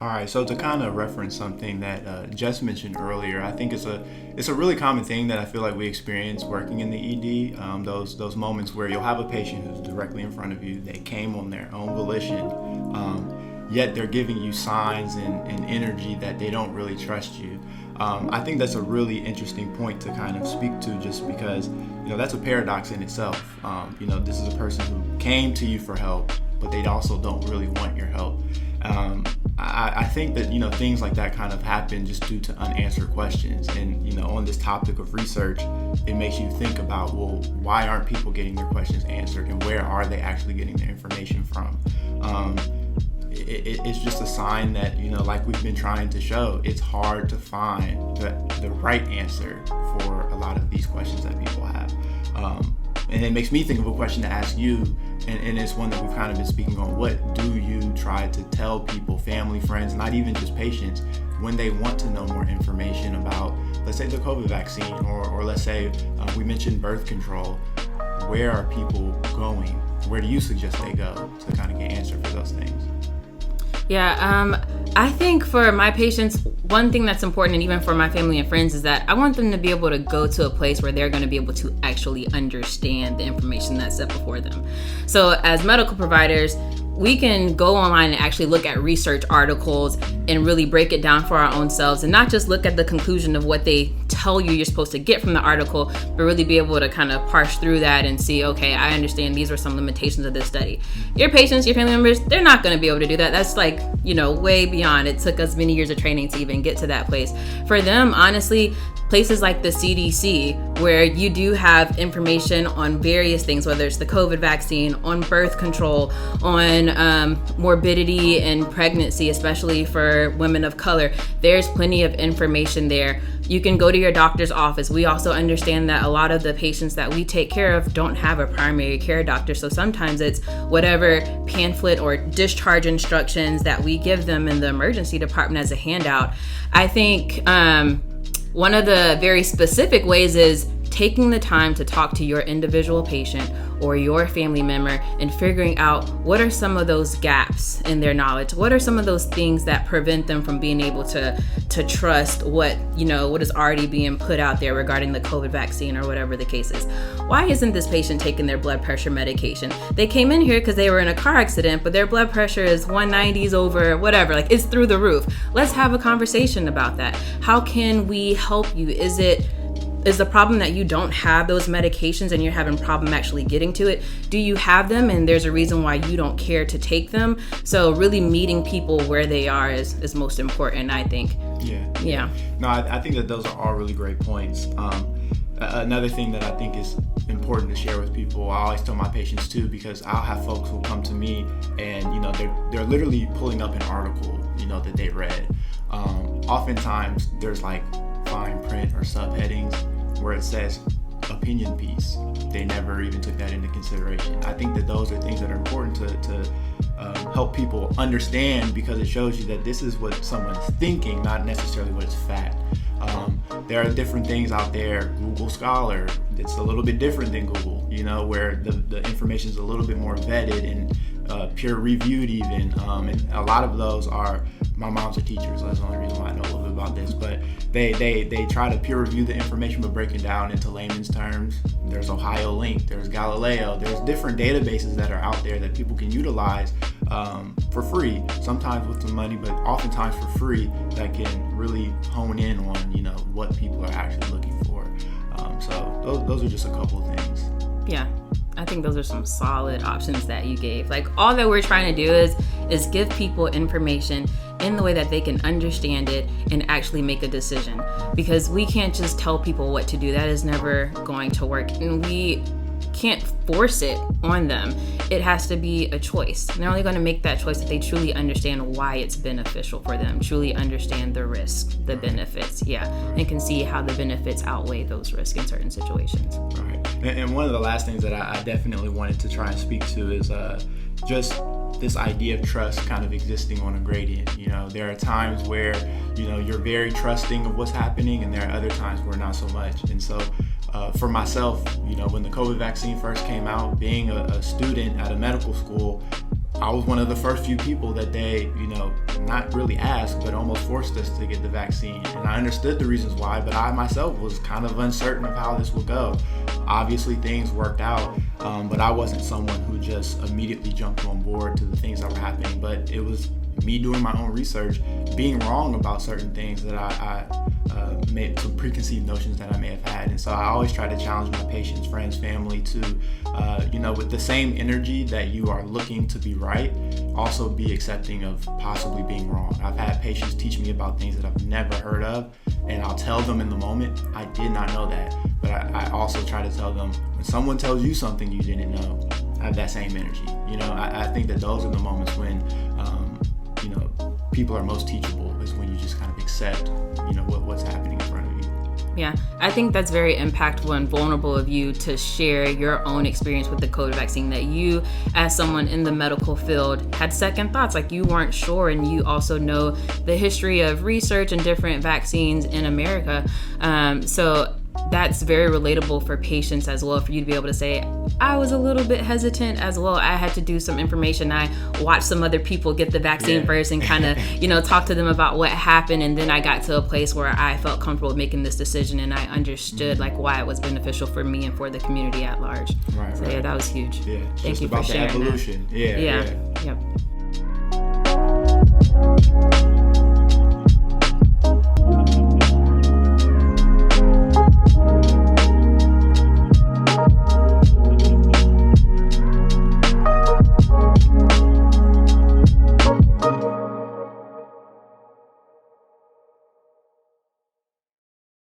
All right, so to kind of reference something that Jess mentioned earlier, I think it's a really common thing that I feel like we experience working in the ED. Those moments where you'll have a patient who's directly in front of you. They came on their own volition, yet they're giving you signs and energy that they don't really trust you. I think that's a really interesting point to kind of speak to, just because that's a paradox in itself. This is a person who came to you for help, but they also don't really want your help. I think that things like that kind of happen just due to unanswered questions, and on this topic of research, it makes you think about, well, why aren't people getting their questions answered, and where are they actually getting their information from? It's just a sign that like we've been trying to show, it's hard to find the right answer for a lot of these questions that people have. And it makes me think of a question to ask you, and it's one that we've kind of been speaking on. What do you try to tell people, family, friends, not even just patients, when they want to know more information about, let's say, the COVID vaccine, or let's say we mentioned birth control? Where are people going? Where do you suggest they go to kind of get answered for those things? Yeah, I think for my patients, one thing that's important, and even for my family and friends, is that I want them to be able to go to a place where they're going to be able to actually understand the information that's set before them. So as medical providers, we can go online and actually look at research articles and really break it down for our own selves, and not just look at the conclusion of what they tell you you're supposed to get from the article, but really be able to kind of parse through that and see, okay, I understand these are some limitations of this study. Your patients, your family members, they're not going to be able to do that. That's way beyond. It took us many years of training to even get to that place. For them, honestly, places like the CDC, where you do have information on various things, whether it's the COVID vaccine, on birth control, on morbidity and pregnancy, especially for women of color. There's plenty of information there. You can go to your doctor's office. We also understand that a lot of the patients that we take care of don't have a primary care doctor. So sometimes it's whatever pamphlet or discharge instructions that we give them in the emergency department as a handout. I think one of the very specific ways is taking the time to talk to your individual patient or your family member and figuring out what are some of those gaps in their knowledge. What are some of those things that prevent them from being able to trust what is already being put out there regarding the COVID vaccine or whatever the case is. Why isn't this patient taking their blood pressure medication? They came in here because they were in a car accident, but their blood pressure is 190s over whatever, it's through the roof. Let's have a conversation about that. How can we help you? Is the problem that you don't have those medications and you're having problem actually getting to it? Do you have them and there's a reason why you don't care to take them? So really meeting people where they are is most important, I think. Yeah. No, I think that those are all really great points. Another thing that I think is important to share with people, I always tell my patients too, because I'll have folks who come to me and they're literally pulling up an article that they read. Oftentimes there's fine print or subheadings where it says opinion piece. They never even took that into consideration. I think that those are things that are important to help people understand, because it shows you that this is what someone's thinking, not necessarily what is fact. There are different things out there. Google Scholar, it's a little bit different than Google, where the information is a little bit more vetted and peer reviewed even. And a lot of those are, my mom's a teacher, so that's the only reason why I know a little bit about this, but they try to peer review the information but break it down into layman's terms. There's Ohio Link, there's Galileo, there's different databases that are out there that people can utilize for free, sometimes with some money, but oftentimes for free, that can really hone in on what people are actually looking for. So those are just a couple of things. Yeah, I think those are some solid options that you gave. All that we're trying to do is give people information in the way that they can understand it and actually make a decision, because we can't just tell people what to do. That is never going to work, and we can't force it on them. It has to be a choice. And they're only going to make that choice if they truly understand why it's beneficial for them, truly understand the risk, the benefits, and can see how the benefits outweigh those risks in certain situations. Right. And one of the last things that I definitely wanted to try and speak to is just this idea of trust kind of existing on a gradient. There are times where you're very trusting of what's happening, and there are other times where not so much. And so for myself, when the COVID vaccine first came out, being a student at a medical school, I was one of the first few people that they, not really asked, but almost forced us to get the vaccine. And I understood the reasons why, but I myself was kind of uncertain of how this would go. Obviously, things worked out, but I wasn't someone who just immediately jumped on board to the things that were happening. But it was me doing my own research, being wrong about certain things that I made, some preconceived notions that I may have had. And so I always try to challenge my patients, friends, family to, with the same energy that you are looking to be right, also be accepting of possibly being wrong. I've had patients teach me about things that I've never heard of, and I'll tell them in the moment, I did not know that. But I also try to tell them, when someone tells you something you didn't know, have that same energy. I think that those are the moments when, people are most teachable, is when you just kind of accept, what's happening in front of you. Yeah, I think that's very impactful and vulnerable of you to share your own experience with the COVID vaccine, that you, as someone in the medical field, had second thoughts, like you weren't sure, and you also know the history of research and different vaccines in America. So that's very relatable for patients as well, for you to be able to say, I was a little bit hesitant as well. I had to do some information. I watched some other people get the vaccine first and kind of, talk to them about what happened. And then I got to a place where I felt comfortable making this decision, and I understood why it was beneficial for me and for the community at large. Right. So yeah, that was huge. Yeah. Thank you for sharing evolution. That. Yeah. Yep.